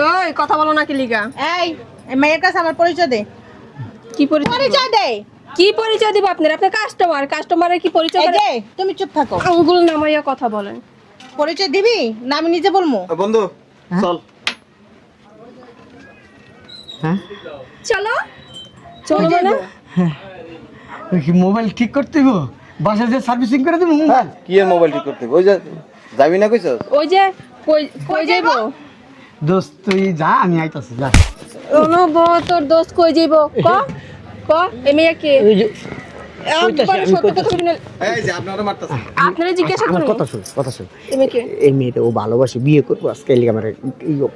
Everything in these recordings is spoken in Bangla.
ওই কথা বলো না কি লিগা? এই মেয়ের কাছে আমার পরিচয় দে। কি পরিচয় দে। কি পরিচয় দিব আপনার? আপনি কাস্টমারের কি পরিচয় এই করে? যে তুমি চুপ থাকো। আঙ্গুল নামাইয়া কথা বলেন। পরিচয় দিবি না আমি নিজে বলবো? বন্ধু চল। হ্যাঁ চলো চলো মানে কি মোবাইল ঠিক করতে গো? বাসায় যে সার্ভিসিং করে দেবো মোবাইল। কি এর মোবাইল ঠিক করতে ওই যে যাবি না কইছস? ওই যে কই যাইবো? দোস্ত তুই যা, আমি আইতাছি যা। তোর দোস্ত কই যাইবো? ক এই মেয়ে কে? একবার সত্য কথা বলি না। এই যে আপনারা মারতাছেন। আপনারা জিজ্ঞাসা আমার করুন। কথা শুন। এই মেয়ে কে? এই মেয়েটা ও ভালোবাসে, বিয়ে করবো আজকে, এলিগে আমার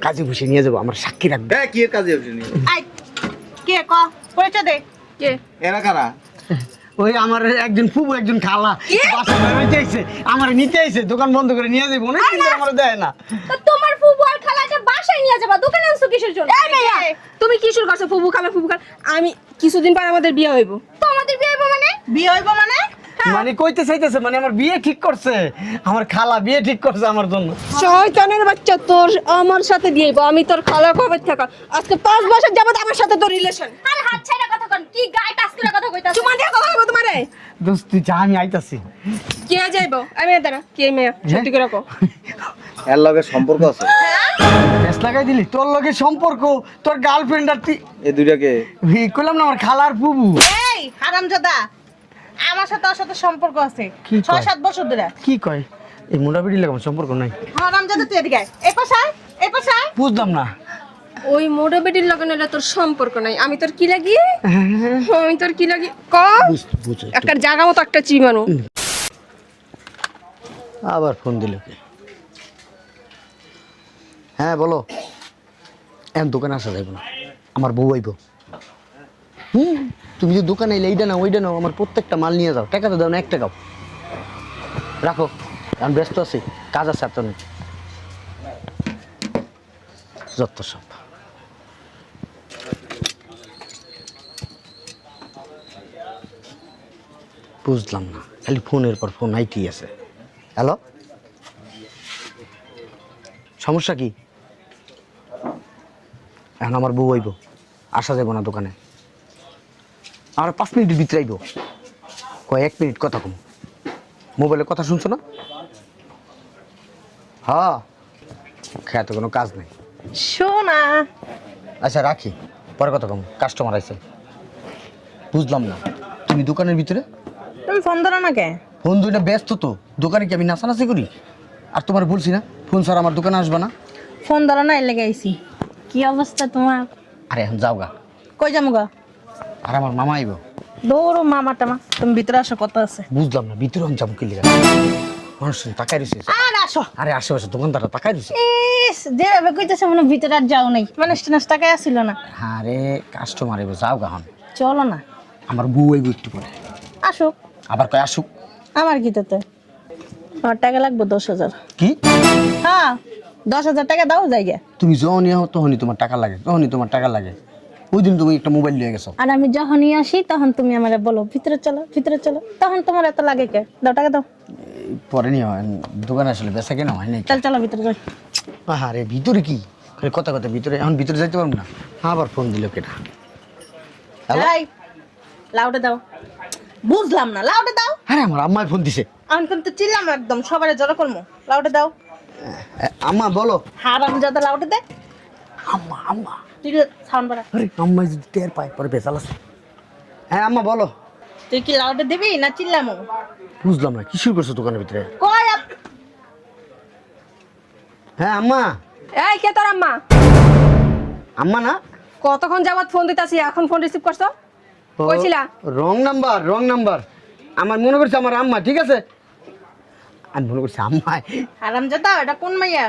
কাজে বসে নিয়ে যাবো, আমার সাক্ষী রাখবে। কি এর কাজে হইছিনি? আই কে ক পরিচয় দে। কে? এরা কারা? ওই আমার একজন ফুবু একজন খালা বাসায় নিতে আইছে, আমার নিতে আইছে, দোকান বন্ধ করে নিয়ে যাবো না, কিন্তু আমার দেয় না। তো তোমার ফুবু আর খালাকে বাসায় নিয়ে যাবা, দোকানে আনছো কিসের জন্য? এই মেয়া, তুমি কি শুরু করছো? ফুবু খালা আমি কিছুদিন পর আমাদের বিয়ে হইব। তো আমাদের বিয়ে হইব মানে? বিয়ে হইব মানে? মানে কইতে চাইতেছে মানে আমার বিয়ে ঠিক করছে, আমার খালা বিয়ে ঠিক করছে আমার জন্য। শয়তানের বাচ্চা, তোর আমার সাথে বিয়ে হইব। আমি তোর খালা কবে থাকা আজকে 5 বছর যাবত আমার সাথে তোর রিলেশন। আরে হাত ছাইরা কথা কন, কি গায় টাচ করে কথা কইতাছ? তোমার দিয়ে কথা কইবো তোমারে? দোস্ত তুই যা, আমি আইতাছি। কে যাইবো? আমি দাঁড়া, কে মেয়া? সত্যি করে কও। এর লগে সম্পর্ক আছে? বেশ লাগাই দিলি, তোর লগে সম্পর্ক, তোর গার্লফ্রেন্ড আর তুই এই দুইটাকে কইলাম না আমার খালার ফুবু। এই হারামজাদা, আমার সাথে ওর সাথে সম্পর্ক আছে কি কয়? 6-7 বছর ধরে। কি কয়? এই মোটামুটি লাগে আমার সম্পর্ক নাই। হারামজাদা তুই এদিকে আয়। এই পাশে আয়, এই পাশে আয়। বুঝলাম না। ওই মোড়ে বেটির লগে নিলে তোর সম্পর্ক নাই। আমি তোর কি লাগি? আমি তোর কি লাগি? ক বুঝ একটা জায়গা মতো একটা চিমানো। আবার ফোন দিল কে? হ্যাঁ বলো। এখন দোকানে আসা যাইব না, আমার বউ আইব। তুমি যে দোকানে এলে এইটা নাও ওইটা নাও, আমার প্রত্যেকটা মাল নিয়ে যাও, টাকা তো দাও না, 1 টাকাও রাখো, আমি ব্যস্ত আছি, কাজ আছে আর তো নেই। যত সব বুঝলাম না, খালি ফোনের পর ফোন আইটি আছে। হ্যালো, সমস্যা কি? এখন আমার বউ আইব, আসা যাব না দোকানে, আর 5 মিনিটের ভিতরে আইব। কয় 1 মিনিট কথা কম, মোবাইলে কথা শুনছো না? হ্যাঁ, খেয়াতে কোনো কাজ নেই। শোনা আচ্ছা রাখি, পরে কথা কম, কাস্টমার আইছে। বুঝলাম না, তুমি দোকানের ভিতরে? তুমি ফোন ধরো না কে? ফোন দুইটা ব্যস্ত তো, দোকানে কি আমি নাচানাচি করি? আর তোমার বলছি না ফোন ছাড়া আমার দোকানে আসবে না। ফোন ধরো না, এর লেগে আইছি। কি অবস্থা তোমার? আরে এখন যাও গা, কই যামু গা? আর আমার মামা আইব। দৌড়ো মামা টামা, তুমি ভিতরে আসো, কথা আছে। বুঝলাম না, ভিতরে যাবো কি লিগা? মানুষ তাকাই রয়েছে, আর আসো। আরে আশেপাশে দোকানদাররা তাকাই রয়েছে। ইস, যেভাবে কইতেছে মনে হয় ভিতরে আর যাও নাই, মানুষ টানুষ টাকায় আসছিল না। আরে কাস্টমার আইব, যাও গা হন। চলো না, আমার বউ আইব একটু পরে, আসুক। আবার কয় আসুক। আমার কি তাতে? আমার টাকা লাগবে 10,000। কি? হ্যাঁ, 10,000 টাকা দাও জায়গা। তুমি যখনই হও তখনই তোমার টাকা লাগে, তখনই তোমার টাকা লাগে। ওই দিন তুমি একটা মোবাইল নিয়ে গেছো। আর আমি যখনই আসি তখন তুমি আমারে বলো ভিতরে চলো ভিতরে চলো, তখন তোমার এত লাগে কে? দাও টাকা দাও। এই পরে নিয়ে হয়, দোকানে আসলে বেচা কেনা হয় নাই। চল চলো ভিতরে যাই। আরে ভিতরে কি খালি কথা কথা, ভিতরে এখন ভিতরে যাইতে পারবো না। আবার ফোন দিল কেটা? হ্যালো? এই লাউডে দাও। বুঝলাম না, লাউডে দাও। আরে আমার আম্মাই ফোন দিছে। আমি কিন্তু চিল্লাম একদম, সবারে জড়ো করবো। লাউডে দাও। আম্মা বলো। হারামজাদা লাউডে দে। আম্মা আম্মা, তুই সাউন্ড বাড়া। আরে আম্মাই যদি টের পায় পরে বেচাল আছে। হ্যাঁ আম্মা বলো। তুই কি লাউডে দিবি না চিল্লামো? বুঝলাম না, কি শুরু করছো দোকানের ভিতরে? কই হ্যাঁ আম্মা। এই কে তোর আম্মা? আম্মা না? কতক্ষণ যাবত ফোন দিতাছি, এখন ফোন রিসিভ করছো? কইছিলা? Wrong number, wrong number. আমার মনে করছে আমার আম্মা, ঠিক আছে আমি মনে করছি আম্মা। হারামজাদা, এটা কোন মাইয়া?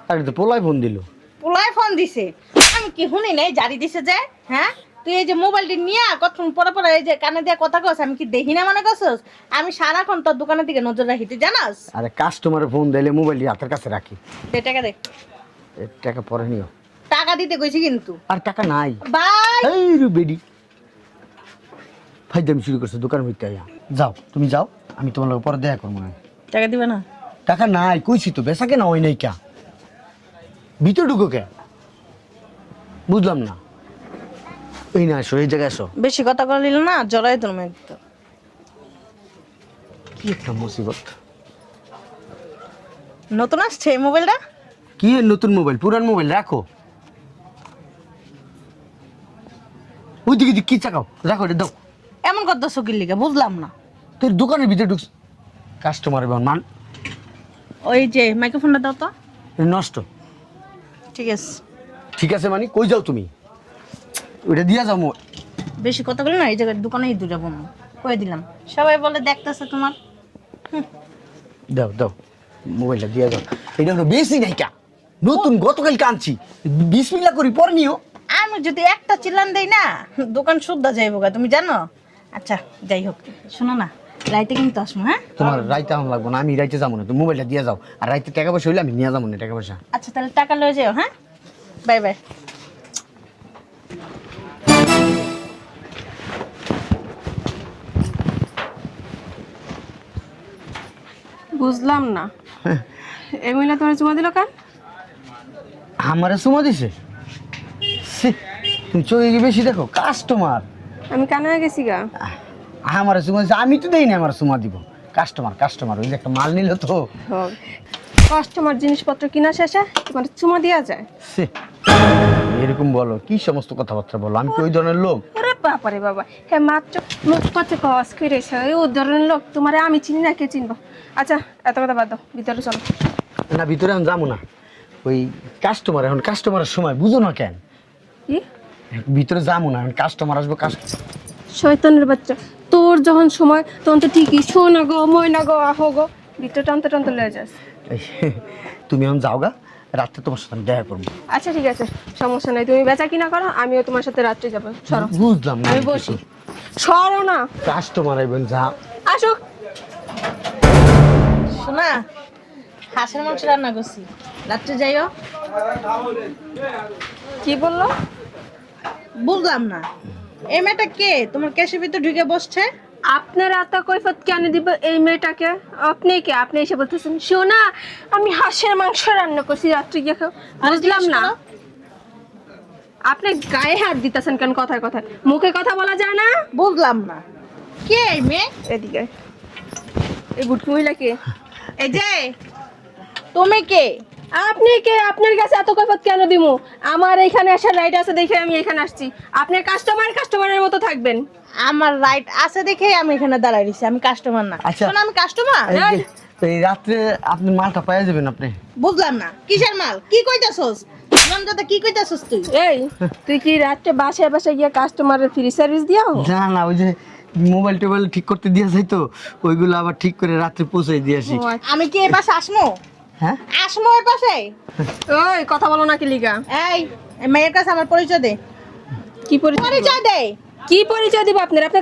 তার তো পোলাই ফোন দিল। পোলায় ফোন দিছে, আমি কি শুনি নাই? জারি দিছে যে। হ্যাঁ, তুই এই যে মোবাইলটি নিয়ে কতক্ষণ পরে পরে এই যে কানে দিয়ে কথা কস, আমি কি দেখি না মনে করছস? আমি সারাক্ষণ তোর দোকানের দিকে নজর রাখি, তুই জানাস? আরে কাস্টমারে ফোন দিলে মোবাইলটি হাতের কাছে রাখি। দে টাকা দে। এ টাকা পরে নিও। টাকা দিতে কইছি কিন্তু। আর টাকা নাই। বাই। এই রে বেডি, ফাইদামি শুরু করছে দোকানের ভিতরে আইয়া। যাও তুমি যাও, আমি তোমার লগে পরে দেখা করবো না। টাকা দিবে না? টাকা নাই কইছি তো, বেচা কেনা হয় নাই কা। ভিতরে ঢুকো কে? বুঝলাম না। এই না আসো, এই জায়গায় আসো। বেশি কথা বলিল না জড়াই তোর মেয়ে দিত। কি একটা মুসিবত। নতুন আসছে এই মোবাইলটা? কি এর নতুন মোবাইল? পুরান মোবাইল রাখো। ওই দিকে কি চাকাও, রাখো এটা দাও। এমন কথা সকির লিগে বুঝলাম না। তোর দোকানের ভিতরে ঢুকছ, কাস্টমার মান ওই যে মাইক্রোফোনটা দাও তো। এটা নষ্ট। ঠিক আছে, ঠিক আছে মানে কই যাও তুমি? ওইটা দিয়া যাও। বেশি কথা বলে না এই জায়গায় দোকানেই দুটা বোন কয়ে দিলাম। সবাই বলে দেখতেছে তোমার। দাও দাও মোবাইলটা দিয়া যাও। এটা হলো বেশি নাইকা, নতুন গতকালকে আনছি। বিসমিল্লাহ করি পর নিও। আমি যদি একটা চিল্লান দেই না দোকান শুদ্ধা যাইব গা, তুমি জানো? আচ্ছা যাই হোক, শোনো না, রাইতে কিন্তু আসবো। হ্যাঁ তোমার রাইতে আমার লাগবো না, আমি রাইতে যাবো না। তুমি মোবাইলটা দিয়ে যাও। আর রাইতে টাকা পয়সা হইলে আমি নিয়ে যাবো না টাকা পয়সা। আচ্ছা তাহলে টাকা লয়ে যাও। হ্যাঁ বাই বাই। বুঝলাম না, এই মহিলা তোমার চুমা দিল কেন? আমারে সুমা দিছে। ছি, তুমি চোখে কি বেশি দেখো? কাস্টমার আমি কানে হয়ে গেছি গা। আমারে সুমা দিছে, আমি তো দেই না। আমার সুমা দিব কাস্টমার। কাস্টমার ওই যে একটা মাল নিল তো। কাস্টমার জিনিসপত্র কিনা শেষে তোমার চুমা দেওয়া যায়? ছি, এরকম বলো কি সমস্ত কথাবার্তা বলো? আমি কি ওই ধরনের লোক? আরে বাবারে বাবা, হ্যাঁ মাত্র মুখ কথা কস করেছে ওই ধরনের লোক। তোমারে আমি চিনি না, কে চিনবো? আচ্ছা এত কথা বাদ দাও, ভিতরে চলো। না ভিতরে এখন যাবো না। ওই কাস্টমার, এখন কাস্টমারের সময় বুঝো না কেন? কি ভিতরে যাবো না, এখন কাস্টমার আসবো। শয়তানের বাচ্চা, তোর যখন সময় তখন তো ঠিকই শোনা গো ময়না গো আহো গো ভিতরে টানতে টানতে লয়ে যাস। তুমি এখন যাও গা, রাত্রে তোমার সাথে আমি দেখা করবো। আচ্ছা ঠিক আছে, সমস্যা নাই, তুমি বেচা কিনা করো, আমিও তোমার সাথে রাত্রে যাবো। সরো, বুঝলাম না আমি বসি। সরো না, কাস্টমার আইবেন যা। আসুক। শোনা, হাঁসের মাংস রান্না করছি, রাত্রে যাইও। কি বললো? বুঝলাম না, এই মেয়েটা কে তোমার ক্যাশের ভিতর ঢুকে বসছে? আপনার আতা কৈফত কেন দিব এই মেয়েটাকে? আপনি কে? আপনি এসে বলতেছেন শোনা আমি হাঁসের মাংস রান্না করছি রাত্রে গিয়ে খাও। বুঝলাম না, আপনি গায়ে হাত দিতেছেন কেন? কথায় কথায় মুখে কথা বলা যায় না? বুঝলাম না, কে এই মেয়ে? এদিকে এই বুটকি মহিলা কে? এই যে তুমি কে? আপনি কে? আপনার কাছে এত কৈফত কেন দিমু? আমার এখানে আসার রাইট আছে দেখে আমি এখানে আসছি। আপনার কাস্টমারের মতো থাকবেন। আমার রাইট আছে দেখে আমি এখানে দাঁড়াই রইছি, আমি কাস্টমার না। আচ্ছা। শোনো, আমি কাস্টমার। এই রাত্রে আপনি মালটা পাইয়া যাবেন। আপনি বুঝলাম না, কিসের মাল? কি কইতাছস নন্দা? কি কইতাছস তুই? এই তুই কি রাত্রে বাসায় গিয়ে কাস্টমারের ফ্রি সার্ভিস দিও? না না, ওই যে মোবাইল টোবাইল ঠিক করতে দিয়ে যাই তো, ওইগুলো আবার ঠিক করে রাত্রে পৌঁছে দিয়ে আসি। আমি কি এই পাশে আসমো? হ্যাঁ আসমো এই পাশে? ওই কথা বলো না কি লিগা? এই এই মেয়ের কাছে আমার পরিচয় দে। কি পরিচয়? পরিচয় দে। কি পরিচয় দিব আপনার? আপনি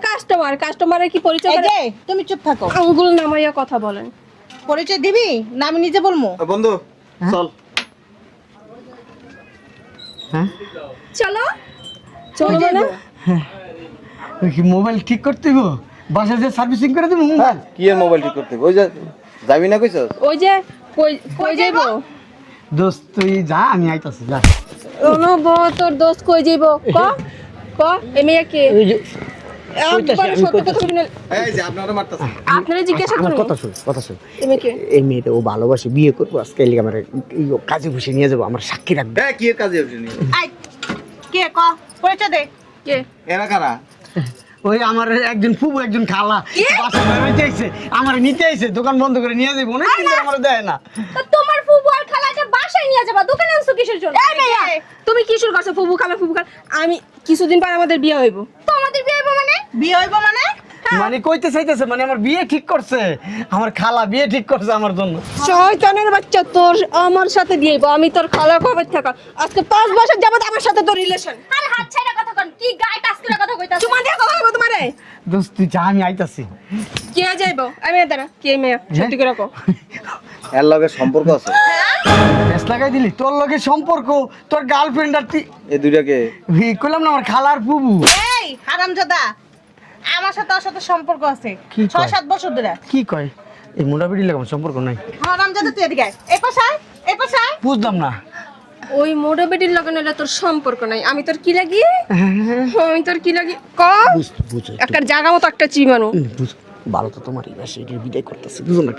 কাস্টমারের কি পরিচয়? এই যে তুমি চুপ থাকো, আঙ্গুল নামাইয়া কথা বলেন। পরিচয় দিবি না আমি নিজে বলবো? বন্ধু চল। হ্যাঁ চলো চলো না। ওই কি মোবাইল ঠিক করতে গো? বাসায় যে সার্ভিসিং করে দেবো মোবাইল। কি এর মোবাইল ঠিক করতে হবে? ওই যে যাবি না কইছস? ওই যে কই যাইবো? দোস্ত তুই যা, আমি আইতাছি যা। তোর দোস্ত কই যাইবো? ক এই মেয়ে কে? ওই যে একবার সত্য কথা বলবি না। এই যে আপনারা মারতাছেন। আপনারা জিজ্ঞাসা আমার করুন কথা শুন, কথা শুন। এই মেয়ে কে? এই মেয়েটা ও ভালোবাসে, বিয়ে করবো আজকে। এই লিগে আমার এই কাজে বসে নিয়ে যাবো, আমার সাক্ষী রাখবে। হ্যাঁ কি এর কাজে আপনি? আই কে ক পরিচয় দে। কে? এরা কারা? ওই আমার একজন ফুবু একজন খালা বাসা নিতে আইছে, আমার নিতে আইছে, দোকান বন্ধ করে নিয়ে যাবো। অনেক দিন ধরে আমার দেয় না। তো তোমার ফুফু আর খালাকে বাসায় নিয়ে যাবা, দোকানে আনছো কিসের জন্য? এই মেয়া তুমি কি শুরু করছো? ফুফু খালা আমি কিছুদিন পর আমাদের বিয়ে হইব। তো আমাদের বিয়ে হইব মানে? বিয়ে হইব মানে? মানে কইতে চাইতেছে মানে আমার বিয়ে ঠিক করছে, আমার খালা বিয়ে ঠিক করছে আমার জন্য। শয়তানের বাচ্চা, তোর আমার সাথে বিয়ে হইব। আমি তোর খালা কবে থাকা আজকে 5 বছর যাবত আমার সাথে তোর রিলেশন। আরে হাত ছাইরা কথা কন, কি গায়ে টাচ করে কথা কইতাছ? চুমা দিয়ে কথা কইব তোমারে? দোস্ত তুই যা, আমি আইতাছি। কে যাইবো? আমি দাঁড়া, কে মেয়ে? সত্যি করে কও। এর লগে সম্পর্ক আছে? বেশ লাগাই দিলি তোর লগে সম্পর্ক, তোর গার্লফ্রেন্ড আর তুই। এই দুইটাকে কইলাম না আমার খালার ফুবু। এই হারামজাদা, আমার সাথে ওর সাথে সম্পর্ক আছে কি কয়? 6-7 বছর ধরে। কি কয়? এই মোটামুটি লাগে সম্পর্ক নাই। হারামজাদা তুই এদিকে আয়। এই পাশে আয়, এই পাশে আয়। বুঝলাম না। ওই মোড়ো বেটির লগে নইলে তোর সম্পর্ক নাই। আমি তোর কি লাগি? আমি তোর কি লাগি? ক বুঝো একটা জায়গা মতো একটা চিমানো। বুঝো ভালো তো তোমার এই বাসে এটা বিদায় করতেছে বুঝো না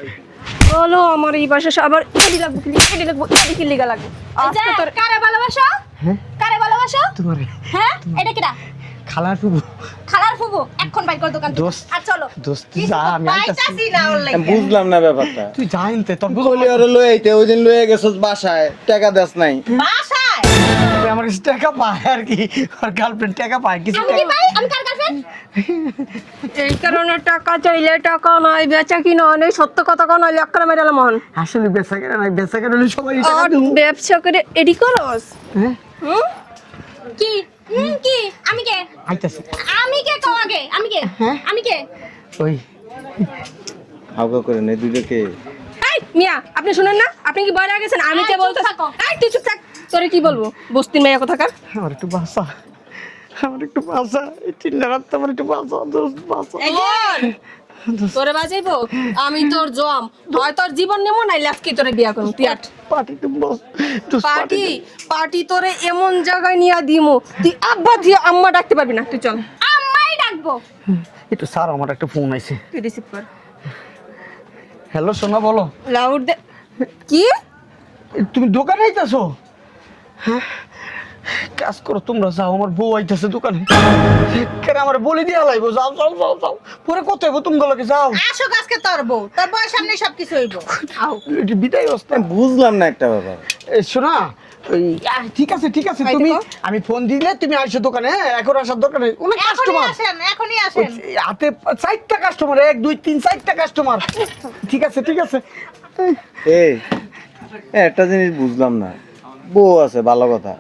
বলো আমার এই বাসা আবার এডি লাগবে কি এডি লাগবে এডি কি লাগা লাগবে আজকে তোর কারে ভালোবাসো? হ্যাঁ কারে ভালোবাসো? তোমার হ্যাঁ এটা কিরা? খালার ফুবু খালার ফুবু এখন বাইর কর দোকান থেকে। দোস্ত আর চলো দোস্ত তুই যা আমি আইতাছি পাইতাছি না ওর আমি লাগে বুঝলাম না ব্যাপারটা। তুই যা আনতে তোর বলি ওরে লয়ে আইতে, ওই দিন লয়ে গেছস বাসায়, টাকা দেস নাই। বাসায় আমার কাছে টাকা পায় আর কি আর গার্লফ্রেন্ড টাকা পায় কিছু আমি কি পাই? আমি কার গার্লফ্রেন্ড? এই কারণে টাকা চাইলে টাকা নাই, বেচা কিনা নেই, সত্য কথা কোন নইলে একটা মেরে এলাম মহন। আসলে বেচা কেনা নাই বেচা কেনা হলে সবাই টাকা আর দেবো ব্যবসা করে এডি করস? হ্যাঁ হুম? কি? কি? আমি কে? আইতাছি আমি কে কও আগে? আমি কে? আমি কে? ওই হাউকা করে নে দুইটাকে। এই মিয়া আপনি শুনেন না? আপনি কি বলে গেছেন আমি কে চুপ বলতে? থাকো। এই তুই চুপ থাক। তোরে কি বলবো? বস্তির মেয়ে কোথাকার? আমার একটু বাসা এই চিন্তা রাখতে আমার একটু বাসা দোস্ত বাসা তোরে বাজাইবো? আমি তোর জম। হয় তোর জীবন নেমো নাই আজকে তোরে বিয়া করব। তুই আট। পার্টি তো বস পার্টি পার্টি তোরে এমন জায়গায় নিয়ে দিমু তুই আব্বা দিয়ে আম্মা ডাকতে পারবি না। তুই চল। আম্মাই ডাকবো। একটু স্যার আমার একটা ফোন আইছে তুই রিসিভ কর। হ্যালো সোনা বলো লাউড দে। কি? তুমি দোকানে আইতাছো হ্যাঁ কাজ করো তোমরা যাও আমার বউ আইতাছে দোকানে কেন আমার বলে দিয়া লাইবো যাও যাও যাও যাও পরে কত হইব তুমি গুলোকে যাও আসো আজকে তোর বউ তোর বউয়ের সামনে সবকিছু হইব আও এটি বিদায় অবস্থা আমি বুঝলাম না একটা ব্যাপার। শোনা ওই ঠিক আছে এই তুমি দেখো। আমি ফোন দিলে তুমি আইসো দোকানে হ্যাঁ এখন আসার দরকার নেই অনেক এখনই কাস্টমার আসেন এখনই আসেন হাতে 4টা কাস্টমার 1 2 3 4টা কাস্টমার ঠিক আছে এই একটা জিনিস বুঝলাম না, বউ আছে ভালো কথা,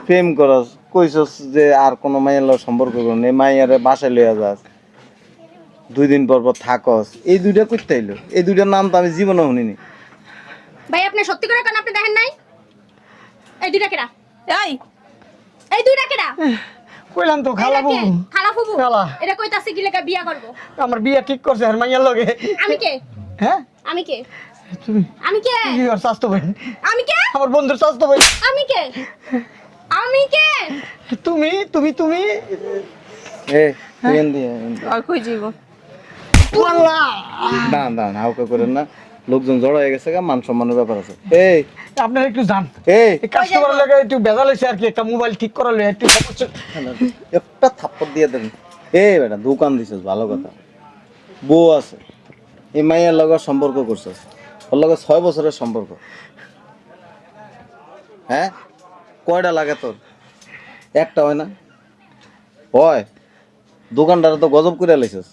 প্রেম করস, কইছস যে আর কোনো মাইয়ের লগে সম্পর্ক করুন, এই মাইয়ারে বাসায় লইয়া যাস, 2 দিন পর পর থাকস, এই দুইটা করতে হইলো। এই দুইটার নাম তো আমি জীবনে শুনিনি। ভাই আপনি সত্যি করে কেন আপনি দেখেন নাই? এই দুইটা কেডা? এই এই দুইটা কেডা? কইলাম তো খালাবো এটা কে? খালা ফুবু। খালা। এটা কইতাছে কি লেগা বিয়া করব? আমার বিয়ে ঠিক করছে আর মাইয়ার লগে আমি কে? হ্যাঁ আমি কে? তুমি আমি কে? কি আর স্বাস্থ্য ভাই আমি কে? আমার বন্ধুর স্বাস্থ্য ভাই আমি কে? আমি কে? তুমি এ তুই এনদি আর কই যাইব? না হাউকা করেন না, লোকজন জড়ো হয়ে গেছে, মান সম্মানের ব্যাপার আছে। এই আপনারা একটু জান এই এই কাস্টমার লাগে একটু বেজাল হইছে আর কি একটা মোবাইল ঠিক করালে একটু সমস্যা একটা থাপ্পড় দিয়ে দেন। এই বেটা দোকান দিছিস ভালো কথা, বউ আছে, এই মাইয়ার লগে সম্পর্ক করছিস, ওর লগে 6 বছরের সম্পর্ক। হ্যাঁ কয়টা লাগে তোর? একটা হয় না? হয় দোকানটারে তো গজব করে লাইছিস,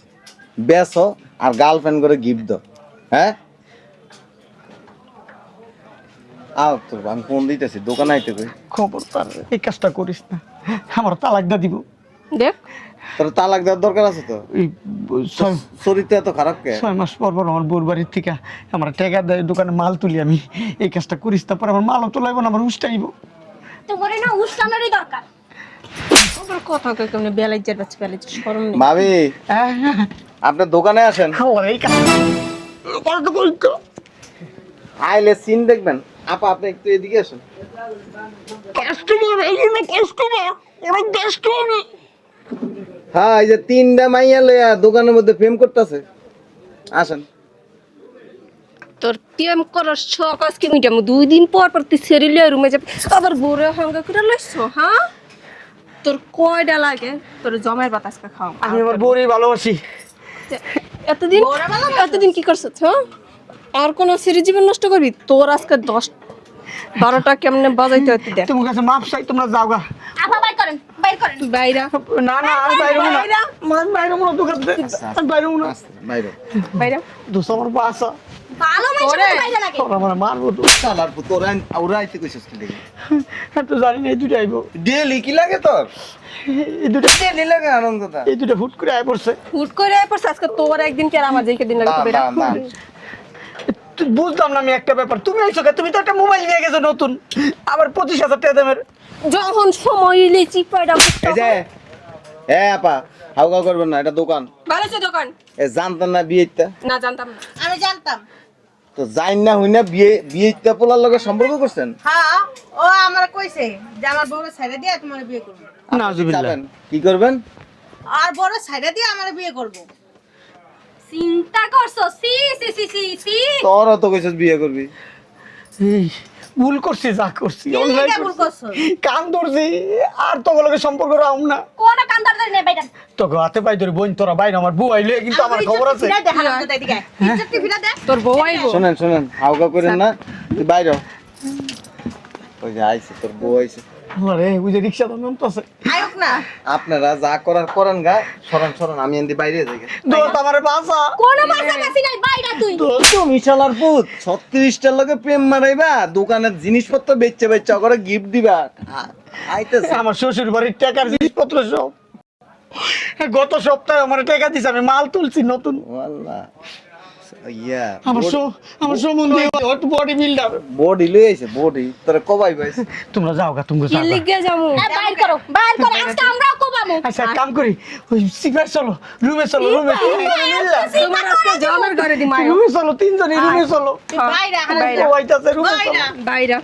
বেচো আর গার্লফ্রেন্ড করে গিফট দাও। হ্যাঁ আও তো আমি ফোন দিতেছি, দোকানে আইতে কই। খবরদার এই কাজটা করিস না আমার তালাক দা দিব দেখ তোর তালাক দেওয়ার দরকার আছে তো? এই 6 চরিত্র এত খারাপ কে? মাস পর আমার বউর বাড়ির থেকে আমার টাকা দেয় দোকানে মাল তুলি আমি এই কাজটা করিস তারপর আমার মালও তোলাইব না আমার উষ্টাইব তোমার না উস্তানেরই দরকার। তোর কথা কই কেমনে বেলাইজার বাচ্চা বেলাইজার শরম নেই। ভাবি আপনার দোকানে আসেন, আমার এই কাজ কর তো কই তো আইলে সিন দেখবেন। আপা আপনি একটু এদিকে আসুন। কাস্টমার এই না কাস্টমার অনেক ব্যস্ত আমি হ্যাঁ এই যে 3টা মাইয়া লইয়া দোকানের মধ্যে প্রেম করতেছে, আসেন। তোর প্রেম করার শখ আজকে মিটামু 2 দিন পর পর তুই সেরিলে রুমে যাবি আবার বড় হাঙ্গা করে লইছো। হ্যাঁ তোর কয়টা লাগে? তোর জমের বাতাসকা খাও। আমি আমার বউরই ভালোবাসি এতদিন কি করছিস? হ্যাঁ আর কোন সিরি জীবন নষ্ট করবি? তোর আজকে 10-12টা কেমনে বাজাইতে হতে দেখ। তোমার কাছে মাপ চাই তোমরা যাও গা আপা বাইর করেন, বাইর করেন। তুই বাইরা না আমি বাইরে না মান বাইরে মনে দোকান আমি বাইরে না বাইরে বাইরা দুসো আমার বাসা ভালো মানুষের মতো বাইরে লাগে। ওরা আমার মারবো তো শালার পুত, ওরা আইতে কইছস কি দেখি? তো জানি না এই দুটো আইবো ডেলি কি লাগে তোর? এই দুটো ডেলি লাগে আনন্দটা। এই দুটো হুট করে আয় পড়ছে হুট করে পর আজকে তোর একদিন কি আর আমার যেই দিন লাগে তুই বাইরা। তুই বুঝলাম না আমি একটা ব্যাপার তুমি আইছো কে তুমি তো একটা মোবাইল নিয়ে গেছো নতুন আবার 25,000 টাকা দামের যখন সময় এলে চিপাইটা এই যে আপা হাউকা করবেন না, এটা দোকান। ভালো আছে দোকান? এ জানতেন না বিয়েটা? না জানতাম না। আমি জানতাম তো যাই না হই না বিয়েটা পোলার লগে সম্পর্ক করছেন? হ্যাঁ, ও আমার কইছে যে আমার বড় ছাইড়া দিয়ে তোমার বিয়ে করব। নাউজুবিল্লাহ। যাবেন, কি করবেন? আর বড় ছাইড়া দিয়ে আমার বিয়ে করব। চিন্তা করছো সি সি সি সি সি তোরা তো কইছস বিয়ে করবি। এই ভুল করছি, যা করছি কি অন্যায় লিগা ভুল করছি। করছো? কান ধরছি আর তোকে লগে সম্পর্ক রাখুম না। কোন কান্দার ধরে নে বাইরে তোকে হাতে পাই ধরে বোন তোরা বাইরে আমার বউ আইলে কিন্তু আমার খবর আছে। ফিরা দে হারাম দাদা এদিকে। ইজ্জত ফিরা দে। তোর বউ আইবো। শুনেন হাউকা করেন না, তুই বাইরে হ। ওই যে আইছে তোর বউ আইছে। আরে ওই যে রিকশা দাম তো আছে। আয়ুক না। আপনারা যা করার করেন গা, সরন আমি এন্দি বাইরে যাই। দোস্ত আমারে বাঁচা। কোন বাসা কাছি নাই বাইরে তুই তুমি শালার পুত 36টার লগে প্রেম মারাইবা, দোকানের জিনিসপত্র বেচে করে গিফট দিবা। আইতেছে আমার শ্বশুর বাড়ির টাকার জিনিসপত্র সব গত সপ্তাহে আমার টাকা দিছে, আমি মাল তুলছি নতুন। ওয়াল্লাহ ইয়া আমার সম্বন্ধে বডি বিল্ডার। বডি লই আইছে, বডি তোরে কবাই বাইছে। তোমরা যাও গা, তুমি কি যাও গা। লিগে যামু? বাইর করো আজকে আমরাও কোবামু আচ্ছা এক কাম করি, ওই সিগার চলো, রুমে চলো, রুমে তোমার আজকে জমের ঘরে দি মায়। রুমে চলো, তিনজনই রুমে চলো। তুই বাইরে হারাম বাইরে। দাদা। ও আইতাছে, রুমে চলো। বাইরা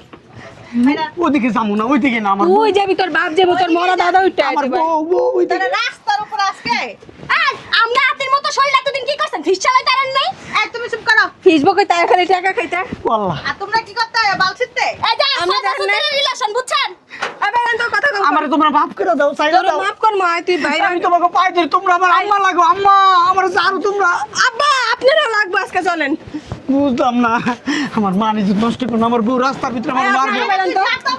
ওদিকে যাবো না, ওইদিকে না, আমার তুই যাবি, তোর বাপ যাবো, তোর মরা দাদা উঠতে আমার আইবে। বউ ওইদিকে। তোরা রাস্তার উপর আজকে। এই আমরা হাতের মতো শরীর এতদিন কি করছেন ফিস চালাই তারেন নাই এই তুমি চুপ করো। ফেসবুকে তাই খালি টাকা খাইতে। আল্লাহ আর তোমরা কি করতে বাল ছিটতে? এই যে আমরা আমরা দেখেন নাই। রিলেশন বুঝছেন আবে তো কথা কল। আমারে তোমরা মাফ করে দাও, চাইরা তোর দাও। মাফ কর মা, তুই বাইরে। আমি তোমাকে পাই ধরি, তোমরা আমার আম্মা লাগো, আম্মা আমার জানো তোমরা। আব্বা আপনারা লাগবে আজকে, চলেন। বুঝলাম না, আমার মা নিজে নষ্ট করুন, আমার বউ রাস্তার ভিতরে আমার মারবে। বেরোন তো। ছাড়তো